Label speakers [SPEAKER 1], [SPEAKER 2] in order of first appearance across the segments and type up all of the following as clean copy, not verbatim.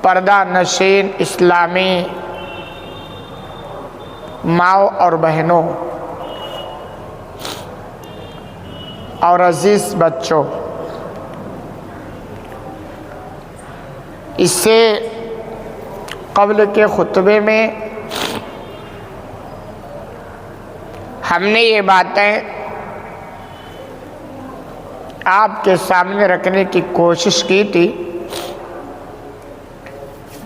[SPEAKER 1] پردہ نشین اسلامی ماؤں اور بہنوں اور عزیز بچوں، اس سے قبل کے خطبے میں ہم نے یہ باتیں آپ کے سامنے رکھنے کی کوشش کی تھی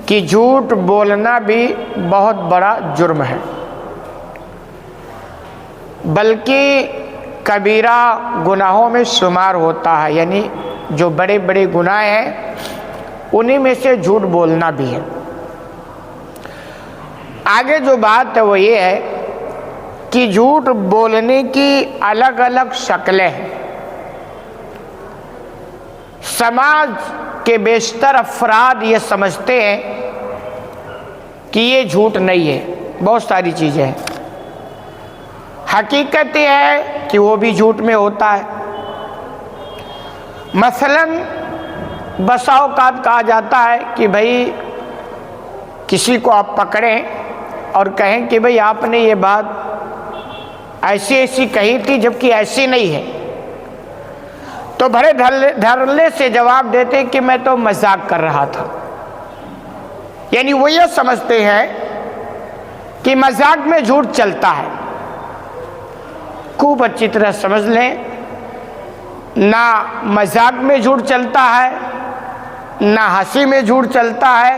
[SPEAKER 1] کہ جھوٹ بولنا بھی بہت بڑا جرم ہے، بلکہ کبیرہ گناہوں میں شمار ہوتا ہے، یعنی جو بڑے بڑے گناہ ہیں انہی میں سے جھوٹ بولنا بھی ہے۔ آگے جو بات ہے وہ یہ ہے کہ جھوٹ بولنے کی الگ الگ شکلیں ہیں۔ سماج کے بیشتر افراد یہ سمجھتے ہیں کہ یہ جھوٹ نہیں ہے، بہت ساری چیزیں ہیں۔ حقیقت یہ ہے کہ وہ بھی جھوٹ میں ہوتا ہے۔ مثلاً بسا اوقات کہا جاتا ہے کہ بھائی کسی کو آپ پکڑیں اور کہیں کہ بھائی آپ نے یہ بات ایسی ایسی کہی تھی جبکہ ایسی نہیں ہے، تو بڑے دھڑلے سے جواب دیتے کہ میں تو مذاق کر رہا تھا۔ یعنی وہ یہ سمجھتے ہیں کہ مذاق میں جھوٹ چلتا ہے۔ خوب اچھی طرح سمجھ لیں، نہ مذاق میں جھوٹ چلتا ہے، نہ ہنسی میں جھوٹ چلتا ہے،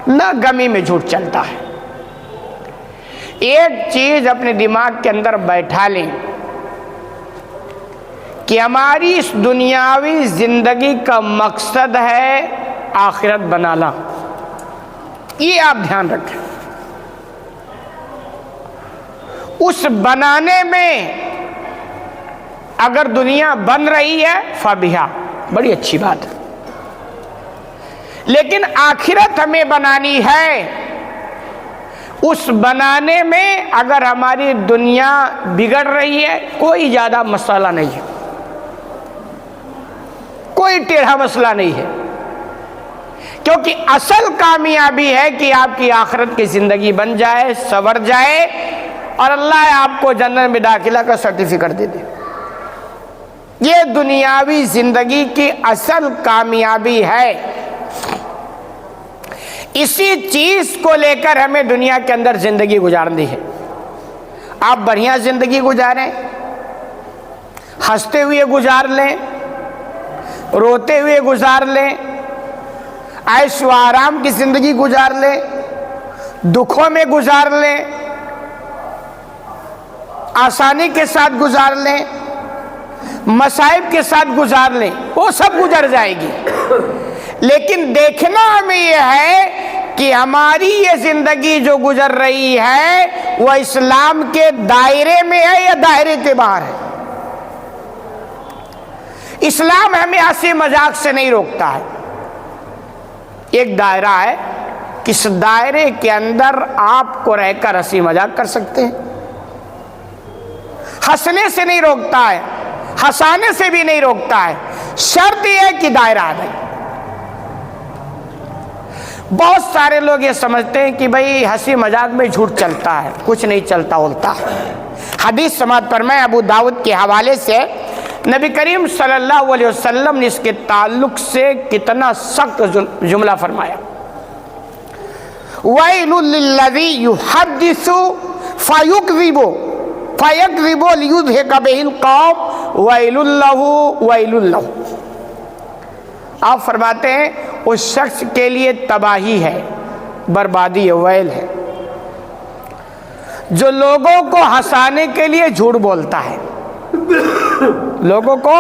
[SPEAKER 1] نہ غمی میں جھوٹ چلتا ہے۔ ایک چیز اپنے دماغ کے اندر بیٹھا لیں کہ ہماری اس دنیاوی زندگی کا مقصد ہے آخرت بنانا، یہ آپ دھیان رکھیں۔ اس بنانے میں اگر دنیا بن رہی ہے فبیہا، بڑی اچھی بات ہے، لیکن آخرت ہمیں بنانی ہے۔ اس بنانے میں اگر ہماری دنیا بگڑ رہی ہے کوئی زیادہ مسئلہ نہیں ہے، کوئی ٹیڑھا مسئلہ نہیں ہے، کیونکہ اصل کامیابی ہے کہ آپ کی آخرت کی زندگی بن جائے، سنور جائے، اور اللہ آپ کو جنت میں داخلہ کا سرٹیفکیٹ دے دے۔ یہ دنیاوی زندگی کی اصل کامیابی ہے۔ اسی چیز کو لے کر ہمیں دنیا کے اندر زندگی گزارنی ہے۔ آپ بڑھیا زندگی گزاریں، ہنستے ہوئے گزار لیں، روتے ہوئے گزار لیں، عیش و آرام کی زندگی گزار لیں، دکھوں میں گزار لیں، آسانی کے ساتھ گزار لیں، مصائب کے ساتھ گزار لیں، وہ سب گزر جائے گی۔ لیکن دیکھنا ہمیں یہ ہے کہ ہماری یہ زندگی جو گزر رہی ہے وہ اسلام کے دائرے میں ہے یا دائرے کے باہر ہے۔ اسلام ہمیں ہنسی مذاق سے نہیں روکتا ہے۔ ایک دائرہ ہے، کس دائرے کے اندر آپ کو رہ کر ہنسی مذاق کر سکتے ہیں، ہنسنے سے نہیں روکتا ہے، ہنسانے سے بھی نہیں روکتا ہے، شرط یہ ہے کہ دائرہ آ جائے۔ بہت سارے لوگ یہ سمجھتے ہیں کہ بھئی ہنسی مذاق میں جھوٹ چلتا ہے، کچھ نہیں چلتا الٹا۔ حدیث سماعت فرمائے ابو داؤد کے حوالے سے، نبی کریم صلی اللہ علیہ وسلم نے اس کے تعلق سے کتنا سخت جملہ فرمایا، وَيْلٌ لِلَّذِي يُحَدِّثُ فَيُكْذِبُ لِيُضْحِكَ بِهِ الْقَوْمَ وَيْلٌ لَهُ وَيْلٌ لَهُ۔ آپ فرماتے ہیں اس شخص کے لیے تباہی ہے، بربادی ہے، ویل ہے، جو لوگوں کو ہنسانے کے لیے جھوٹ بولتا ہے، لوگوں کو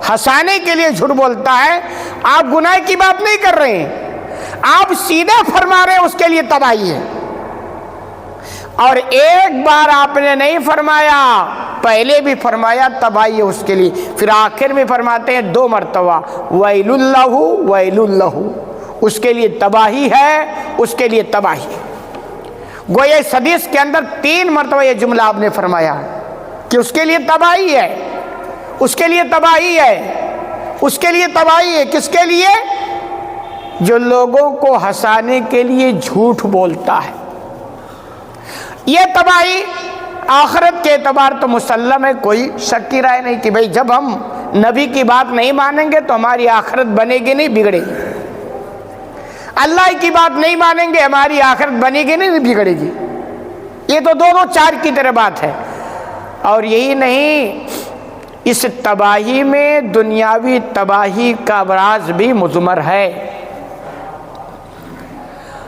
[SPEAKER 1] ہنسانے کے لیے جھوٹ بولتا ہے۔ آپ گناہ کی بات نہیں کر رہے ہیں، آپ سیدھا فرما رہے ہیں اس کے لیے تباہی ہے۔ اور ایک بار آپ نے نہیں فرمایا، پہلے بھی فرمایا تباہی ہے اس کے لیے، پھر آخر میں فرماتے ہیں 2 مرتبہ ویل اللہ ویل اللہ، اس کے لیے تباہی ہے، اس کے لیے تباہی ہے۔ گویا اس حدیث کے اندر 3 مرتبہ یہ جملہ آپ نے فرمایا کہ اس کے لیے تباہی ہے، اس کے لیے تباہی ہے، اس کے لیے تباہی ہے۔ کس کے لیے؟ جو لوگوں کو ہنسانے کے لیے جھوٹ بولتا ہے، یہ تباہی آخرت کے اعتبار تو مسلم ہے، کوئی شک کی رائے نہیں کہ بھئی جب ہم نبی کی بات نہیں مانیں گے تو ہماری آخرت بنے گی نہیں بگڑے گی، اللہ کی بات نہیں مانیں گے ہماری آخرت بنے گی نہیں بگڑے گی، یہ تو دونوں چار کی طرح بات ہے۔ اور یہی نہیں، اس تباہی میں دنیاوی تباہی کا راز بھی مضمر ہے۔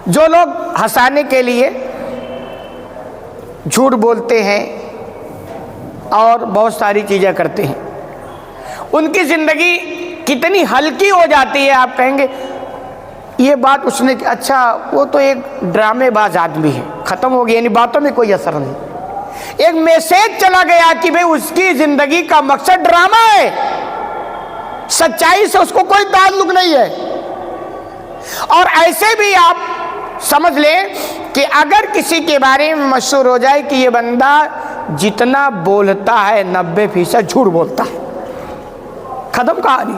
[SPEAKER 1] جو لوگ ہنسانے کے لیے جھوٹ بولتے ہیں اور بہت ساری چیزیں کرتے ہیں، ان کی زندگی کتنی ہلکی ہو جاتی ہے۔ آپ کہیں گے یہ بات اس نے، اچھا وہ تو ایک ڈرامے باز آدمی ہے، ختم ہو گیا، یعنی باتوں میں کوئی اثر نہیں، ایک میسیج چلا گیا کہ بھئی اس کی زندگی کا مقصد ڈرامہ ہے، سچائی سے اس کو کوئی تعلق نہیں ہے۔ اور ایسے بھی آپ سمجھ لیں کہ اگر کسی کے بارے میں مشہور ہو جائے کہ یہ بندہ جتنا بولتا ہے 90% جھوٹ بولتا ہے، ختم کہانی،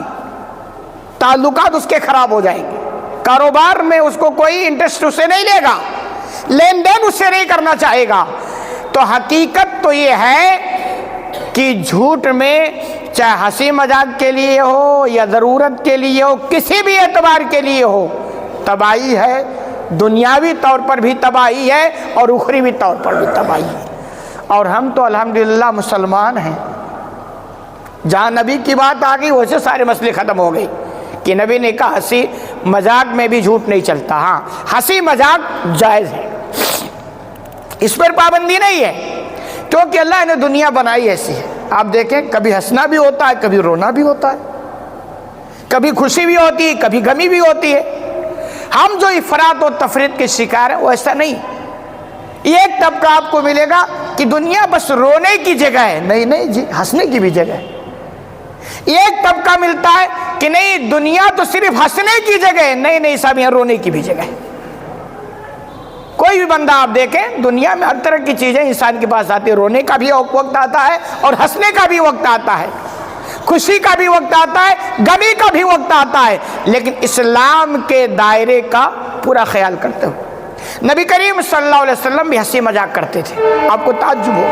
[SPEAKER 1] تعلقات اس کے خراب ہو جائیں گے، کاروبار میں اس کو کوئی انٹرسٹ اسے نہیں لے گا، لین دین اس سے نہیں کرنا چاہے گا۔ تو حقیقت تو یہ ہے کہ جھوٹ میں چاہے ہنسی مذاق کے لیے ہو یا ضرورت کے لیے ہو، کسی بھی اعتبار کے لیے ہو، تباہی ہے، دنیاوی طور پر بھی تباہی ہے اور اخروی طور پر بھی تباہی ہے۔ اور ہم تو الحمدللہ مسلمان ہیں، جہاں نبی کی بات آ گئی ویسے سارے مسئلے ختم ہو گئے کہ نبی نے کہا ہنسی مذاق میں بھی جھوٹ نہیں چلتا، ہاں ہنسی مذاق جائز ہے، اس پر پابندی نہیں ہے، کیونکہ اللہ نے دنیا بنائی ایسی ہے۔ آپ دیکھیں کبھی ہنسنا بھی ہوتا ہے، کبھی رونا بھی ہوتا ہے، کبھی خوشی بھی ہوتی ہے، کبھی غمی بھی ہوتی ہے۔ ہم جو افراط و تفریط کے شکار ہیں وہ ایسا نہیں، ایک طبقہ آپ کو ملے گا کہ دنیا بس رونے کی جگہ ہے، نہیں نہیں جی، ہنسنے کی بھی جگہ ہے۔ ایک طبقہ ملتا ہے کہ نہیں دنیا تو صرف ہنسنے کی جگہ ہے، نہیں نہیں صاحب یہاں رونے کی بھی جگہ ہے۔ کوئی بھی بندہ آپ دیکھیں دنیا میں ہر طرح کی چیزیں انسان کے پاس آتی ہے، رونے کا بھی وقت آتا ہے اور ہنسنے کا بھی وقت آتا ہے، خوشی کا بھی وقت آتا ہے، غمی کا بھی وقت آتا ہے، لیکن اسلام کے دائرے کا پورا خیال کرتے ہو۔ نبی کریم صلی اللہ علیہ وسلم بھی ہنسی مذاق کرتے تھے، آپ کو تعجب ہو،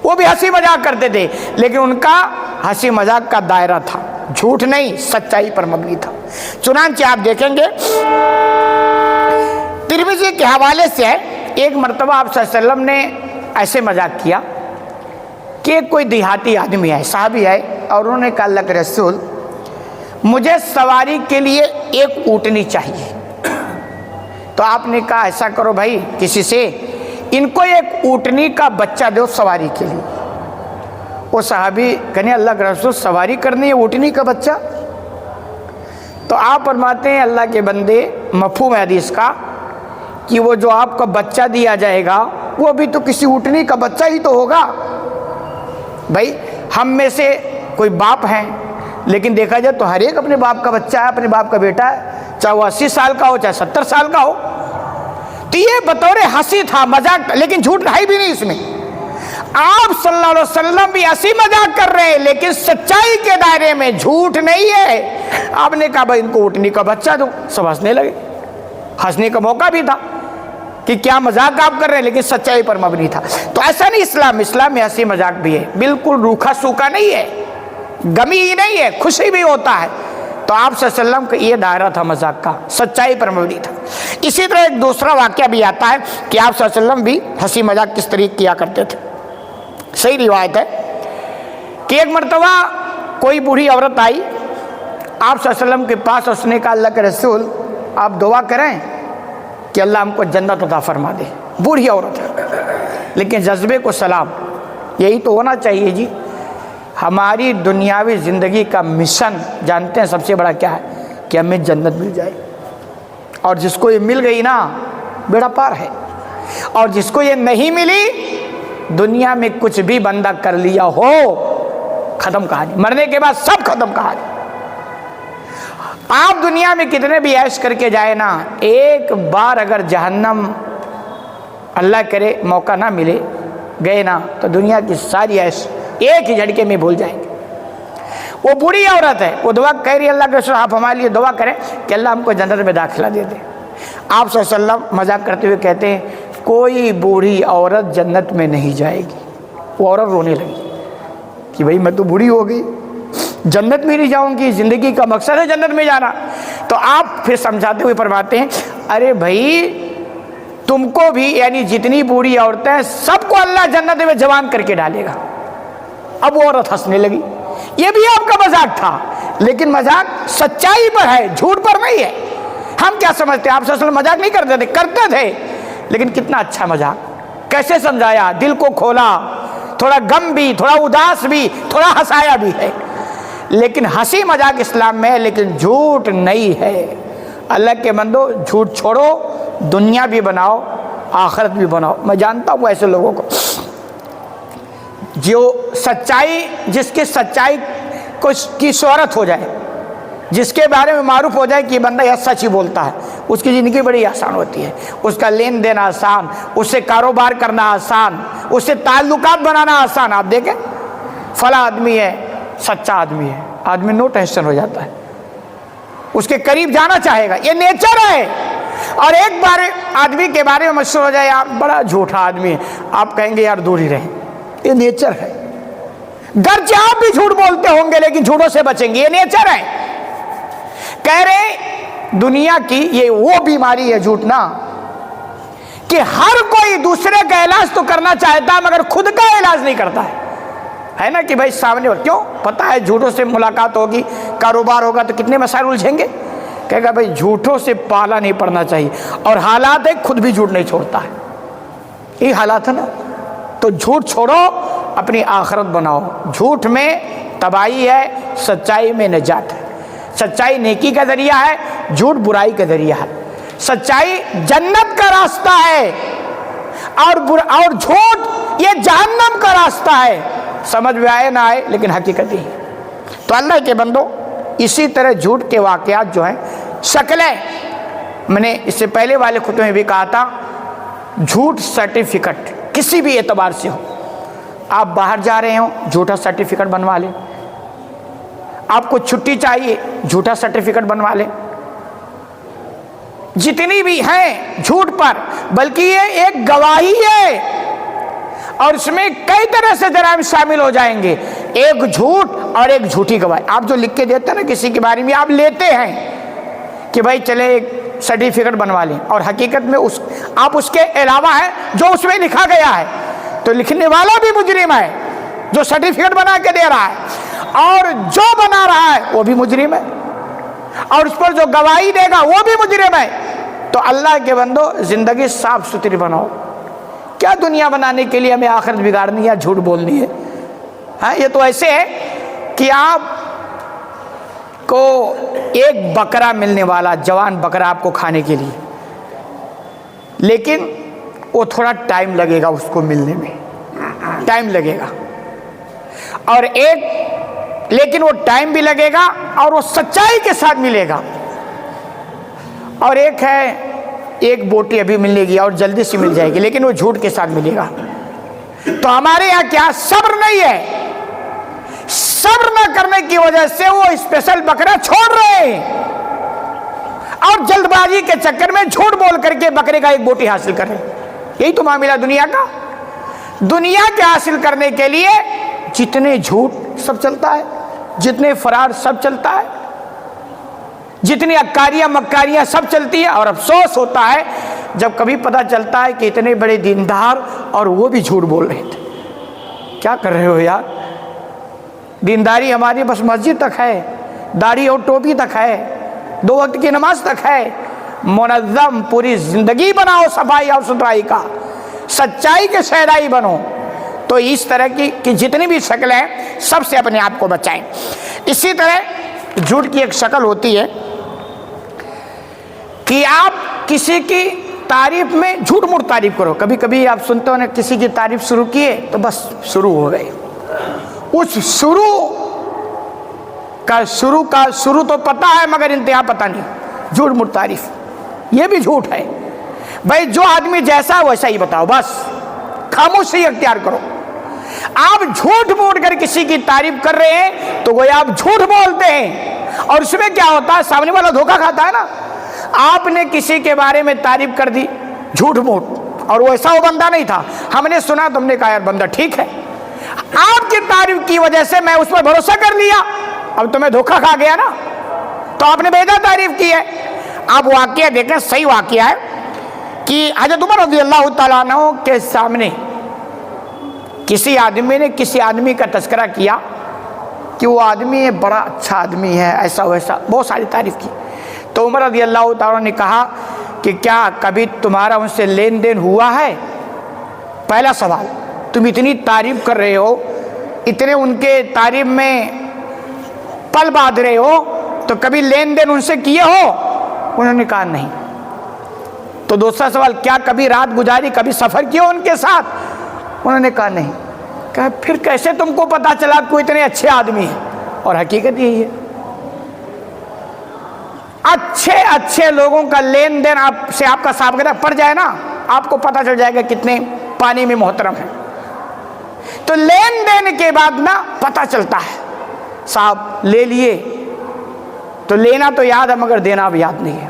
[SPEAKER 1] وہ بھی ہنسی مذاق کرتے تھے، لیکن ان کا ہنسی مذاق کا دائرہ تھا، جھوٹ نہیں، سچائی پر مبنی تھا۔ چنانچہ آپ دیکھیں گے ترمذی کے حوالے سے ہے، ایک مرتبہ آپ صلی اللہ علیہ وسلم نے ایسے مذاق کیا کہ کوئی دیہاتی آدمی ہے، صحابی ہے، اور انہوں نے کہا اللہ کے رسول مجھے سواری کے لیے ایک اونٹنی چاہیے۔ تو آپ نے کہا ایسا کرو بھائی کسی سے ان کو ایک اونٹنی کا بچہ دو سواری کے لیے۔ وہ صحابی کہنے اللہ کے رسول سواری کرنی ہے اونٹنی کا بچہ؟ تو آپ فرماتے ہیں اللہ کے بندے، مفہوم حدیث کا کہ وہ جو آپ کا بچہ دیا جائے گا وہ بھی تو کسی اونٹنی کا بچہ ہی تو ہوگا۔ بھائی ہم میں سے کوئی باپ ہیں، لیکن دیکھا جائے تو ہر ایک اپنے باپ کا بچہ ہے، اپنے باپ کا بیٹا ہے، چاہے وہ 80 سال کا ہو چاہے 70 سال کا ہو۔ تو یہ بطور ہنسی تھا، مذاق، لیکن جھوٹ ہے بھی نہیں اس میں۔ آپ صلی اللہ علیہ وسلم بھی ہنسی مذاق کر رہے ہیں لیکن سچائی کے دائرے میں، جھوٹ نہیں ہے۔ آپ نے کہا بھائی ان کو اونٹنی کا بچہ دو، سب ہنسنے لگے، ہنسنے کا موقع بھی تھا کہ کیا مذاق آپ کر رہے ہیں، لیکن سچائی پر مبنی تھا۔ تو ایسا نہیں اسلام میں ہنسی مذاق بھی ہے، بالکل روکھا سوکھا نہیں ہے، غمی ہی نہیں ہے، خوشی بھی ہوتا ہے۔ تو آپ صلی اللہ علیہ وسلم کا یہ دائرہ تھا مذاق کا، سچائی پر مبنی تھا۔ اسی طرح ایک دوسرا واقعہ بھی آتا ہے کہ آپ صلی اللہ علیہ وسلم بھی ہنسی مذاق کس طریقے کیا کرتے تھے۔ صحیح روایت ہے کہ ایک مرتبہ کوئی بوڑھی عورت آئی آپ صلی اللہ علیہ وسلم کے پاس، اس نے کہا اللہ کے رسول آپ دعا کریں کہ اللہ ہم کو جنت عطا فرما دے۔ بوڑھی عورت ہے لیکن جذبے کو سلام، یہی تو ہونا چاہیے جی۔ ہماری دنیاوی زندگی کا مشن جانتے ہیں سب سے بڑا کیا ہے؟ کہ ہمیں جنت مل جائے، اور جس کو یہ مل گئی نا بیڑا پار ہے، اور جس کو یہ نہیں ملی دنیا میں کچھ بھی بندہ کر لیا ہو ختم کہانی، مرنے کے بعد سب ختم کہانی۔ آپ دنیا میں کتنے بھی عیش کر کے جائے نا، ایک بار اگر جہنم اللہ کرے موقع نہ ملے گئے نا تو دنیا کی ساری عیش ایک ہی جھٹکے میں بھول جائیں گے۔ وہ بوڑھی عورت ہے, وہ دعا کہہ رہی ہے اللہ کے رسول آپ ہمارے لیے دعا کریں کہ اللہ ہم کو جنت میں داخلہ دے دے. آپ صلی اللہ علیہ وسلم مذاق کرتے ہوئے کہتے ہیں کوئی بوڑھی عورت جنت میں نہیں جائے گی. وہ عورت رونے لگی کہ بھئی میں تو بوڑھی ہو گئی, جنت میں نہیں جاؤں گی, زندگی کا مقصد ہے جنت میں جانا. تو آپ پھر سمجھاتے ہوئے فرماتے ہیں ارے بھائی تم کو بھی, یعنی جتنی بوڑھی عورتیں ہیں سب کو اللہ جنت میں جوان کر کے ڈالے گا. اب وہ عورت ہنسنے لگی. یہ بھی آپ کا مذاق تھا, لیکن مذاق سچائی پر ہے, جھوٹ پر نہیں ہے. ہم کیا سمجھتے ہیں, آپ صلی اللہ علیہ وسلم مذاق نہیں کرتے تھے, کرتے تھے, لیکن کتنا اچھا مذاق, کیسے سمجھایا, دل کو کھولا, تھوڑا غم بھی, تھوڑا اداس بھی, تھوڑا ہنسایا بھی ہے. لیکن ہنسی مذاق اسلام میں ہے, لیکن جھوٹ نہیں ہے. اللہ کے بندو جھوٹ چھوڑو, دنیا بھی بناؤ آخرت بھی بناؤ. میں جانتا ہوں ایسے لوگوں کو جو سچائی, جس کی سچائی کی شہرت ہو جائے, جس کے بارے میں معروف ہو جائے کہ یہ بندہ یہ سچ ہی بولتا ہے, اس کی زندگی بڑی آسان ہوتی ہے, اس کا لین دین آسان, اس سے کاروبار کرنا آسان, اس سے تعلقات بنانا آسان. آپ دیکھیں فلاں آدمی ہے, سچا آدمی ہے, آدمی نو ٹینشن ہو جاتا ہے, اس کے قریب جانا چاہے گا, یہ نیچر ہے. اور ایک بار آدمی کے بارے میں مشہور ہو جائے آپ بڑا جھوٹا آدمی ہے, آپ کہیں گے یار دور ہی رہیں, یہ نیچر ہے. گرچہ آپ بھی جھوٹ بولتے ہوں گے لیکن جھوٹوں سے بچیں گے, یہ نیچر ہے. کہہ رہے دنیا کی یہ وہ بیماری ہے جھوٹ نا, کہ ہر کوئی دوسرے کا علاج تو کرنا چاہتا ہے مگر خود کا علاج نہیں کرتا ہے نا, کہ بھائی سامنے کیوں پتہ ہے جھوٹوں سے ملاقات ہوگی, کاروبار ہوگا تو کتنے مسائل الجھیں گے. کہے گا بھائی جھوٹوں سے پالا نہیں پڑنا چاہیے, اور حالات ہے خود بھی جھوٹ نہیں چھوڑتا ہے, یہ حالات ہے نا. تو جھوٹ چھوڑو, اپنی آخرت بناؤ. جھوٹ میں تباہی ہے, سچائی میں نجات ہے. سچائی نیکی کا ذریعہ ہے, جھوٹ برائی کا ذریعہ ہے. سچائی جنت کا راستہ ہے, اور جھوٹ یہ جہنم کا راستہ ہے. سمجھ میں آئے نہ آئے لیکن حقیقت ہی. تو اللہ کے بندو اسی طرح جھوٹ کے واقعات جو ہیں شکلیں, میں نے اس سے پہلے والے خطبے میں بھی کہا تھا, جھوٹ سرٹیفکیٹ کسی بھی اعتبار سے ہو. آپ باہر جا رہے ہوں جھوٹا سرٹیفکیٹ بنوا لیں, آپ کو چھٹی چاہیے جھوٹا سرٹیفکیٹ بنوا لیں. جتنی بھی ہیں جھوٹ پر, بلکہ یہ ایک گواہی ہے اور اس میں کئی طرح سے جرائم شامل ہو جائیں گے. ایک جھوٹ اور ایک جھوٹی گواہی. آپ جو لکھ کے دیتے ہیں نا کسی کے بارے میں, آپ لیتے ہیں کہ بھائی چلے ایک سرٹیفکیٹ بنوا لیں, اور حقیقت میں آپ اس کے علاوہ ہے جو اس میں لکھا گیا ہے. تو لکھنے والا بھی مجرم ہے جو سرٹیفکیٹ بنا کے دے رہا ہے, اور جو بنا رہا ہے وہ بھی مجرم ہے, اور اس پر جو گواہی دے گا وہ بھی مجرم ہے. تو اللہ کے بندو زندگی صاف ستھری بناؤ. کیا دنیا بنانے کے لیے ہمیں آخرت بگاڑنی ہے, جھوٹ بولنی ہے. ہاں یہ تو ایسے ہے کہ آپ کو ایک بکرا ملنے والا, جوان بکرا آپ کو کھانے کے لیے, لیکن وہ تھوڑا ٹائم لگے گا, اس کو ملنے میں ٹائم لگے گا. اور لیکن وہ ٹائم بھی لگے گا اور وہ سچائی کے ساتھ ملے گا. اور ایک ہے ایک بوٹی ابھی ملنے گی اور جلدی سے مل جائے گی, لیکن وہ جھوٹ کے ساتھ ملے گا. تو ہمارے یہاں کیا صبر نہیں ہے, صبر نہ کرنے کی وجہ سے وہ اسپیشل بکرا چھوڑ رہے ہیں, اور جلد بازی کے چکر میں جھوٹ بول کر کے بکرے کا ایک بوٹی حاصل کر رہے ہیں. یہی تو معاملہ دنیا کا. دنیا کے حاصل کرنے کے لیے جتنے جھوٹ سب چلتا ہے, جتنے فرار سب چلتا ہے, جتنی عکاریاں مکاریاں سب چلتی ہے. اور افسوس ہوتا ہے جب کبھی پتہ چلتا ہے کہ اتنے بڑے دیندار اور وہ بھی جھوٹ بول رہے تھے. کیا کر رہے ہو یار, دینداری ہماری بس مسجد تک ہے, داڑھی اور ٹوپی تک ہے, 2 وقت کی نماز تک ہے. منظم پوری زندگی بناؤ صفائی اور ستھرائی کا, سچائی کے شہدائی بنو. تو اس طرح کی جتنی بھی شکلیں ہیں سب سے اپنے آپ کو بچائیں. اسی طرح جھوٹ کی ایک شکل ہوتی ہے کہ آپ کسی کی تعریف میں جھوٹ موٹ تعریف کرو. کبھی کبھی آپ سنتے ہو نا, کسی کی تعریف شروع کیے تو بس شروع ہو گئے. اس شروع تو پتہ ہے مگر انتہا پتہ نہیں. جھوٹ موٹ تعریف یہ بھی جھوٹ ہے. بھائی جو آدمی جیسا ویسا ہی بتاؤ, بس خاموشی اختیار کرو. آپ جھوٹ بول کر کسی کی تعریف کر رہے ہیں تو گویا آپ جھوٹ بولتے ہیں، اور اس میں کیا ہوتا ہے، سامنے والا دھوکہ کھاتا ہے نا۔ آپ نے کسی کے بارے میں تعریف کر دی جھوٹ موٹ، اور وہ ایسا وہ بندہ نہیں تھا، ہم نے سنا، تم نے کہا یار بندہ ٹھیک ہے، آپ کی تعریف کی وجہ سے میں اس پر بھروسہ کر لیا، اب تمہیں دھوکہ کھا گیا نا، تو آپ نے بےجا تعریف کی ہے۔ آپ واقعہ دیکھیں، صحیح واقعہ ہے کہ حضرت عمر رضی اللہ تعالیٰ عنہ کے سامنے کسی آدمی نے کسی آدمی کا تذکرہ کیا کہ وہ آدمی بڑا اچھا آدمی ہے، ایسا ویسا، بہت ساری تعریف کی۔ تو عمر رضی اللہ تعالیٰ نے کہا کہ کیا کبھی تمہارا ان سے لین دین ہوا ہے؟ پہلا سوال، تم اتنی تعریف کر رہے ہو، اتنے ان کے تعریف میں پل باندھ رہے ہو، تو کبھی لین دین ان سے کیے ہو؟ انہوں نے کہا نہیں۔ تو دوسرا سوال، کیا کبھی رات گزاری، کبھی سفر کیا ان کے ساتھ؟ انہوں نے کہا نہیں۔ کہا پھر کیسے تم کو پتا چلا کہ اتنے اچھے آدمی ہیں؟ اور حقیقت یہی ہے، اچھے لوگوں کا لین دین آپ سے آپ کا سابقہ پڑ جائے نا، آپ کو پتا چل جائے گا کتنے پانی میں محترم ہیں۔ تو لین دین کے بعد نا پتا چلتا ہے، صاحب لے لیے تو لینا تو یاد ہے مگر دینا اب یاد نہیں ہے۔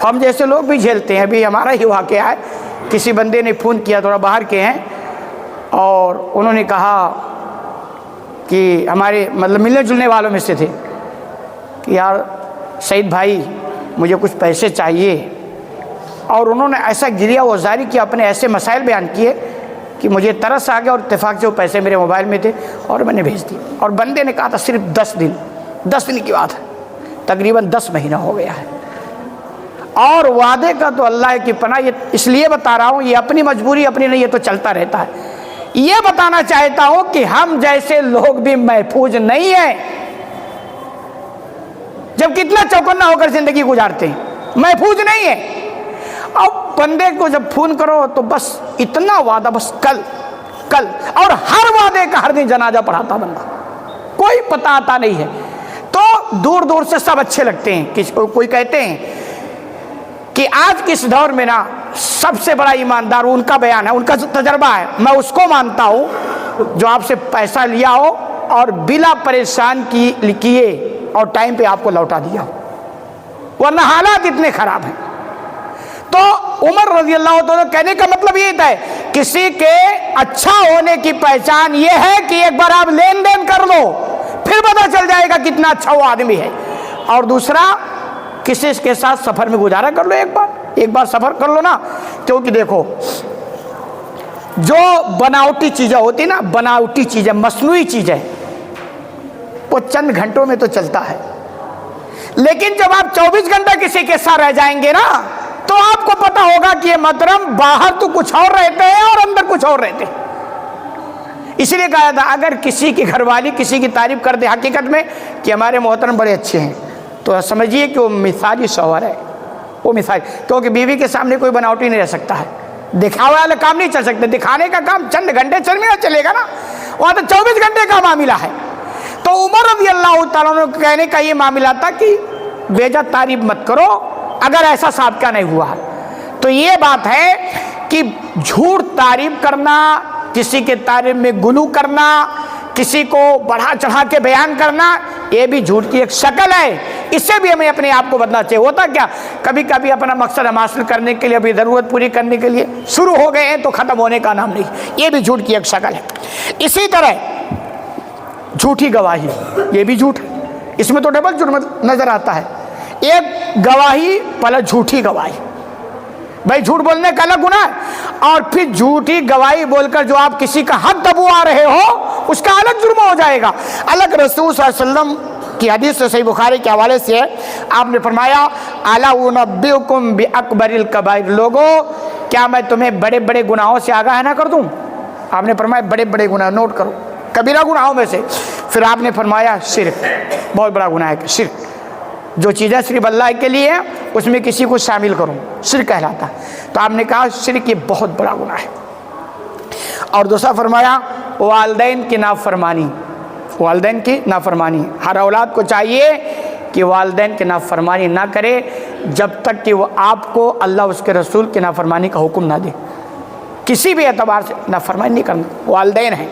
[SPEAKER 1] ہم جیسے لوگ بھی جھیلتے ہیں، ابھی ہمارا ہی واقعہ ہے، کسی بندے نے فون کیا، تھوڑا باہر کے ہیں، اور انہوں نے کہا کہ ہمارے مطلب ملنے جلنے والوں میں سے تھے کہ یار سعید بھائی مجھے کچھ پیسے چاہیے، اور انہوں نے ایسا گریہ وزاری کیا، اپنے ایسے مسائل بیان کیے کہ مجھے ترس آ گیا، اور اتفاق سے وہ پیسے میرے موبائل میں تھے اور میں نے بھیج دی۔ اور بندے نے کہا تھا صرف 10 دن کی بات ہے، تقریباً 10 مہینہ ہو گیا ہے۔ اور وعدے کا تو اللہ کی پناہ، یہ اس لیے بتا رہا ہوں، یہ اپنی مجبوری اپنی نہیں، یہ تو چلتا رہتا ہے۔ یہ بتانا چاہتا ہوں کہ ہم جیسے لوگ بھی محفوظ نہیں ہیں، جب کتنا چوکنا ہو کر زندگی گزارتے ہیں، محفوظ نہیں ہے۔ اب بندے کو جب فون کرو تو بس اتنا وعدہ، بس کل، اور ہر وعدے کا ہر دن جنازہ پڑھاتا بندہ، کوئی پتہ آتا نہیں ہے۔ تو دور سے سب اچھے لگتے ہیں، کوئی کہتے ہیں کہ آج کس دور میں نا سب سے بڑا ایماندار ان کا بیان ہے، ان کا تجربہ ہے، میں اس کو مانتا ہوں جو آپ سے پیسہ لیا ہو اور بلا پریشان کیے اور ٹائم پہ آپ کو لوٹا دیا ہو، ورنہ حالات اتنے خراب ہیں۔ تو عمر رضی اللہ عنہ کہنے کا مطلب یہ تھا، کسی کے اچھا ہونے کی پہچان یہ ہے کہ ایک بار آپ لین دین کر لو، پھر پتہ چل جائے گا کتنا اچھا وہ آدمی ہے۔ اور دوسرا، کسی کے ساتھ سفر میں گزارا کر لو، ایک بار سفر کر لو نا، کیونکہ دیکھو جو بناوٹی چیزیں ہوتی نا، بناوٹی چیزیں، مصنوعی چیزیں، وہ چند گھنٹوں میں تو چلتا ہے، لیکن جب آپ 24 گھنٹہ کسی کے ساتھ رہ جائیں گے نا، تو آپ کو پتا ہوگا کہ یہ محترم باہر تو کچھ اور رہتے ہیں اور اندر کچھ اور رہتے ہیں۔ اسی لیے کہا تھا اگر کسی کی گھر والی کسی کی تعریف کر دے حقیقت میں کہ ہمارے محترم بڑے اچھے ہیں، تو سمجھیے کہ وہ مثالی شوہر ہے، وہ مثال، کیونکہ بیوی کے سامنے کوئی بناوٹی نہیں رہ سکتا ہے، دکھاوا والا کام نہیں چل سکتا، دکھانے کا کام چند گھنٹے چلے گا نا، وہاں تو 24 گھنٹے کا معاملہ ہے۔ تو عمر رضی اللہ تعالیٰ عنہ کہنے کا یہ معاملہ تھا کہ بیجا تعریف مت کرو اگر ایسا سابقہ نہیں ہوا۔ تو یہ بات ہے کہ جھوٹ تعریف کرنا، کسی کے تعریف میں غلو کرنا، کسی کو بڑھا چڑھا کے بیان کرنا، یہ بھی جھوٹ کی ایک شکل ہے، اس سے بھی ہمیں اپنے آپ کو بدلنا چاہیے۔ ہوتا کیا، کبھی کبھی اپنا مقصد ہم حاصل کرنے کے لیے، اپنی ضرورت پوری کرنے کے لیے شروع ہو گئے ہیں تو ختم ہونے کا نام نہیں، یہ بھی جھوٹ کی ایک شکل ہے۔ اسی طرح جھوٹی گواہی، یہ بھی جھوٹ ہے، اس میں تو ڈبل جرم نظر آتا ہے، ایک گواہی پلس جھوٹی گواہی، بھائی جھوٹ بولنے کا الگ گناہ ہے، اور پھر جھوٹی گواہی بول کر جو آپ کسی کا حق دبوا رہے ہو اس کا الگ جرم ہو جائے گا۔ الگ رسول صلی اللہ علیہ وسلم کی حدیث سے صحیح بخاری کے حوالے سے ہے، آپ نے فرمایا الا انبئکم باکبر الکبائر، لوگوں کیا میں تمہیں بڑے بڑے گناہوں سے آگاہ نہ کر دوں؟ آپ نے فرمایا بڑے بڑے گناہ نوٹ کرو، کبیرہ گناہوں میں سے، پھر آپ نے فرمایا شرک، بہت بڑا گناہ ہے شرک، جو چیزیں صرف اللہ کے لیے ہیں اس میں کسی کو شامل کروں، شرک کہلاتا ہے۔ تو آپ نے کہا شرک یہ بہت بڑا گناہ ہے۔ اور دوسرا فرمایا والدین کی نافرمانی، والدین کی نافرمانی، ہر اولاد کو چاہیے کہ والدین کی نافرمانی نہ کرے جب تک کہ وہ آپ کو اللہ اس کے رسول کی نافرمانی کا حکم نہ دے، کسی بھی اعتبار سے نافرمانی نہیں کرنا، والدین ہیں۔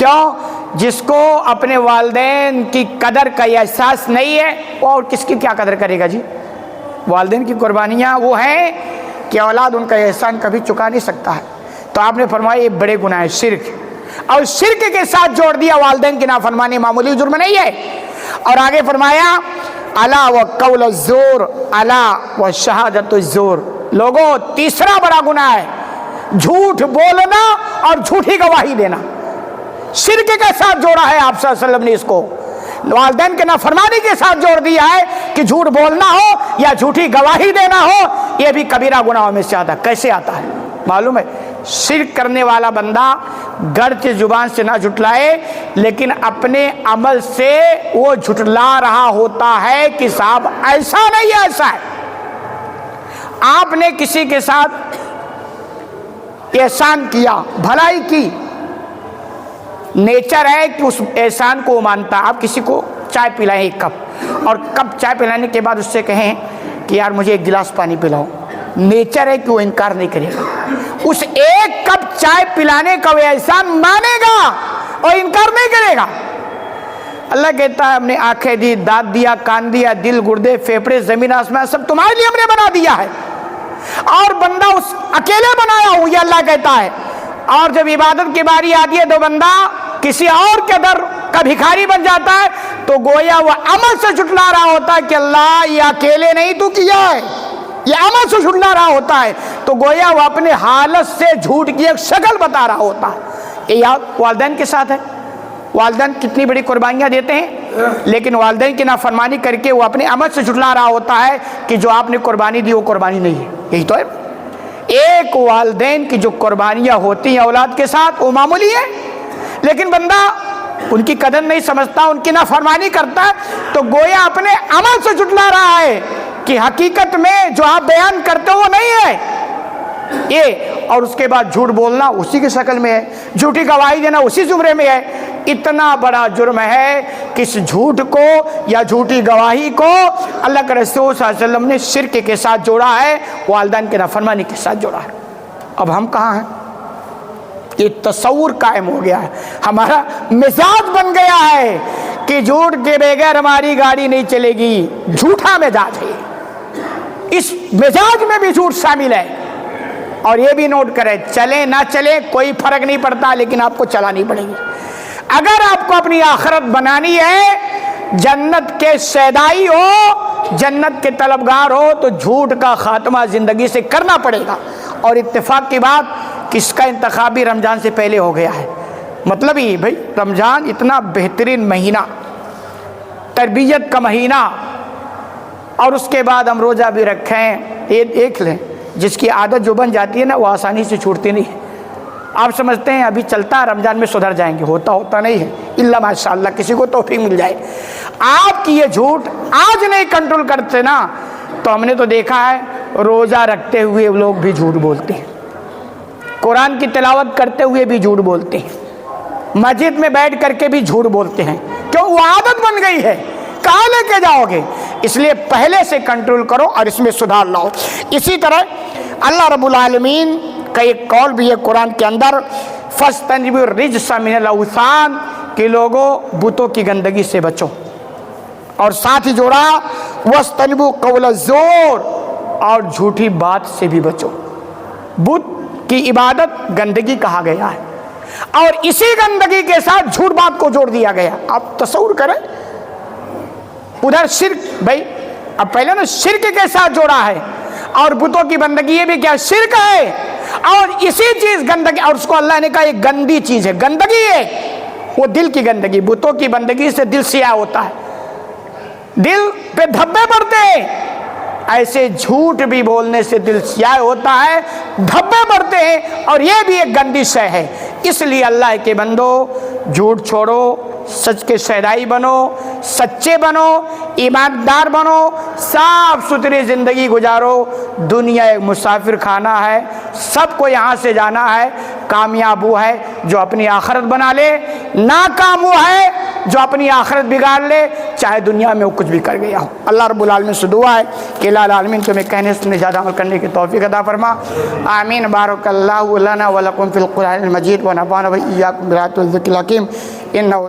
[SPEAKER 1] کیوں؟ جس کو اپنے والدین کی قدر کا احساس نہیں ہے وہ اور کس کی کیا قدر کرے گا جی؟ والدین کی قربانیاں وہ ہیں کہ اولاد ان کا احسان کبھی چکا نہیں سکتا ہے۔ تو آپ نے فرمایا یہ بڑے گناہ ہے، شرک، اور شرک کے ساتھ جوڑ دیا والدین کی نافرمانی معمولی جرم نہیں ہے۔ اور آگے فرمایا الا و قول الزور الا و شہادت الزور، لوگوں تیسرا بڑا گناہ ہے جھوٹ بولنا اور جھوٹی گواہی دینا۔ شرک کے ساتھ جوڑا ہے آپ صلی اللہ علیہ وسلم نے اس کو، والدین کے نافرمانی کے ساتھ جوڑ دیا ہے کہ جھوٹ بولنا ہو یا جھوٹی گواہی دینا ہو، یہ بھی کبیرہ گناہوں میں سے آتا ہے۔ کیسے آتا ہے معلوم ہے؟ شرک کرنے والا بندہ گرچہ زبان سے نہ جھٹلائے لیکن اپنے عمل سے وہ جھٹلا رہا ہوتا ہے کہ صاحب ایسا نہیں ہے، ایسا ہے۔ آپ نے کسی کے ساتھ احسان کیا، بھلائی کی، نیچر ہے کہ اس احسان کو وہ مانتا ہے۔ آپ کسی کو چائے پلائیں ایک کپ، اور کپ چائے پلانے کے بعد اس سے کہیں کہ یار مجھے ایک گلاس پانی پلاؤ، نیچر ہے کہ وہ انکار نہیں کرے گا، اس ایک کپ چائے پلانے کا وہ احسان مانے گا اور انکار نہیں کرے گا۔ اللہ کہتا ہے ہم نے آنکھیں دی، دانت دیا، کان دیا، دل، گردے، پھیپھڑے، زمین آسمان سب تمہارے لیے ہم نے بنا دیا ہے، اور بندہ اس اکیلے بنایا ہوں، یہ اللہ کہتا ہے۔ اور جب عبادت کی باری آتی ہے تو بندہ کسی اور کے در کا بھکاری بن جاتا ہے تو گویا وہ عمل سے جھٹلا رہا ہوتا ہے کہ اللہ یہ اکیلے نہیں تو کیا ہے، یہ عمل سے جھٹلا رہا ہوتا ہے، تو گویا وہ اپنے حالت سے جھوٹ کی ایک شکل بتا رہا ہوتا ہے۔ یہ والدین کے ساتھ ہے، والدین کتنی بڑی قربانیاں دیتے ہیں لیکن والدین کی نافرمانی کر کے وہ اپنے عمل سے جھٹلا رہا ہوتا ہے کہ جو آپ نے قربانی دی وہ قربانی نہیں ہے۔ یہی تو ہے، ایک والدین کی جو قربانیاں ہوتی ہیں اولاد کے ساتھ وہ معمولی ہے، لیکن بندہ ان کی قدر نہیں سمجھتا، ان کی نافرمانی کرتا ہے تو گویا اپنے عمل سے جھٹلا رہا ہے کہ حقیقت میں جو آپ بیان کرتے ہو وہ نہیں ہے یہ۔ اور اس کے بعد جھوٹ بولنا اسی کی شکل میں ہے، جھوٹی گواہی دینا اسی زمرے میں ہے۔ اتنا بڑا جرم ہے کہ اس جھوٹ کو یا جھوٹی گواہی کو اللہ کے رسول صلی اللہ علیہ وسلم نے شرک کے ساتھ جوڑا ہے، والدین کے نافرمانی کے ساتھ جوڑا ہے۔ اب ہم کہاں ہیں؟ یہ تصور قائم ہو گیا ہے، ہمارا مزاج بن گیا ہے کہ جھوٹ کے بغیر ہماری گاڑی نہیں چلے گی، جھوٹا مزاج ہے، اس مزاج میں بھی جھوٹ شامل ہے۔ اور یہ بھی نوٹ کریں، چلے نہ چلے کوئی فرق نہیں پڑتا لیکن آپ کو چلانی پڑے گی۔ اگر آپ کو اپنی آخرت بنانی ہے، جنت کے شیدائی ہو، جنت کے طلبگار ہو، تو جھوٹ کا خاتمہ زندگی سے کرنا پڑے گا۔ اور اتفاق کی بات کس کا انتخاب بھی رمضان سے پہلے ہو گیا ہے، مطلب یہ بھائی رمضان اتنا بہترین مہینہ، تربیت کا مہینہ، اور اس کے بعد ہم روزہ بھی رکھیں، یہ دیکھ لیں جس کی عادت جو بن جاتی ہے نا وہ آسانی سے چھوٹتی نہیں ہے۔ آپ سمجھتے ہیں ابھی چلتا ہے رمضان میں سدھر جائیں گے، ہوتا نہیں ہے، الا ماشاءاللہ کسی کو توفیق مل جائے۔ آپ کی یہ جھوٹ آج نہیں کنٹرول کرتے نا تو ہم نے تو دیکھا ہے روزہ رکھتے ہوئے لوگ بھی جھوٹ بولتے ہیں، قرآن کی تلاوت کرتے ہوئے بھی جھوٹ بولتے ہیں، مسجد میں بیٹھ کر کے بھی جھوٹ بولتے ہیں، کیوں؟ وہ عادت بن گئی ہے، کہاں لے کے جاؤ گے؟ اس لیے پہلے سے کنٹرول کرو اور اس میں سدھار لاؤ۔ اسی طرح اللہ رب العالمین کا ایک قول بھی ہے قرآن کے اندر، فَاسْتَنِبُوا الرِّجْسَ مِنَ الْأَوْثَانِ، کہ لوگوں بتوں کی گندگی سے بچو، اور ساتھ ہی جوڑا وَاسْتَنِبُوا قَوْلَ الزُّورِ، اور جھوٹی بات سے بھی بچو۔ بت کی عبادت گندگی کہا گیا ہے اور اسی گندگی کے ساتھ جھوٹ بات کو جوڑ دیا گیا۔ آپ تصور کریں، ادھر شرک، بھائی اب پہلے نا شرک کے ساتھ جوڑا ہے، اور بتوں کی بندگی یہ بھی کیا شرک ہے، اور اسی چیز گندگی، اور اس کو اللہ نے کہا یہ گندی چیز ہے، گندگی ہے وہ دل کی گندگی، بتوں کی بندگی سے دل سیاہ ہوتا ہے، دل پہ دھبے پڑتے ہیں، ایسے جھوٹ بھی بولنے سے دل سیاہ ہوتا ہے، دھبے پڑتے ہیں، اور یہ بھی ایک گندی شے ہے۔ اس لیے اللہ کے بندو جھوٹ چھوڑو، سچ کے شہدائی بنو، سچے بنو، ایماندار بنو، صاف ستھری زندگی گزارو۔ دنیا ایک مسافر خانہ ہے، سب کو یہاں سے جانا ہے۔ کامیاب وہ ہے جو اپنی آخرت بنا لے، ناکام وہ ہے جو اپنی آخرت بگاڑ لے۔ چاہے دنیا میں وہ کچھ بھی کر گیا ہو۔ اللہ رب العالمین سے دعا ہے کہ الہ العالمین تمہیں کہنے سے زیادہ عمل کرنے کی توفیق عطا فرما، آمین۔ بارک اللہ لنا ولکم فی القرآن المجید ونفعنا وإیاکم بآیات الذکر الحکیم۔